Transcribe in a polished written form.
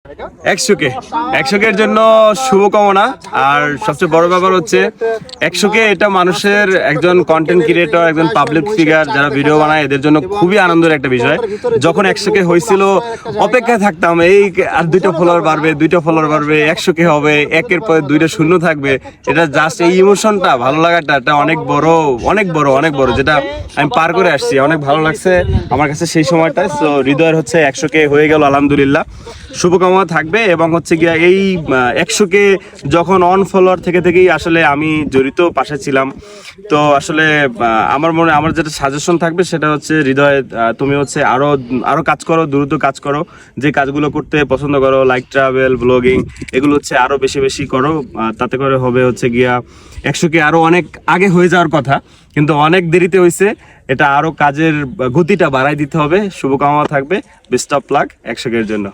100K জন্য শুভকামনা। আর সবচেয়ে বড় ব্যাপার হচ্ছে 100K এটা মানুষের একজন কন্টেন্ট ক্রিয়েটর, একজন পাবলিক ফিগার যারা ভিডিও বানায় এদের জন্য খুবই আনন্দের একটা বিষয়। যখন 100K হয়েছিল অপেক্ষায় থাকতাম, এই আর 2টা ফলোয়ার বাড়বে, 100K হবে, একের পরে 2টা শূন্য থাকবে। এটা জাস্ট এই ইমোশনটা, ভালো লাগাটা, এটা অনেক বড়, যেটা আমি পার করে আসছি। অনেক ভালো লাগছে আমার কাছে সেই সময়টায়। সো হৃদয়ের হচ্ছে 100K হয়ে গেল আলহামদুলিল্লাহ, শুভকামনা থাকবে। এবং হচ্ছে গিয়া এই 100K যখন অন ফলোয়ার থেকেই আসলে আমি জড়িত পাশে ছিলাম। তো আসলে আমার যেটা সাজেশন থাকবে সেটা হচ্ছে হৃদয়, তুমি হচ্ছে আরো কাজ করো, দ্রুত কাজ করো, যে কাজগুলো করতে পছন্দ করো, লাইক ট্রাভেল, ব্লগিং, এগুলো হচ্ছে আরো বেশি করো। তাতে করে হবে হচ্ছে গিয়া 100K আরো অনেক আগে হয়ে যাওয়ার কথা, কিন্তু অনেক দেরিতে হয়েছে। এটা আরো কাজের গতিটা বাড়াই দিতে হবে। শুভকামনা থাকবে, বেস্ট অফ লাক 100K জন্য।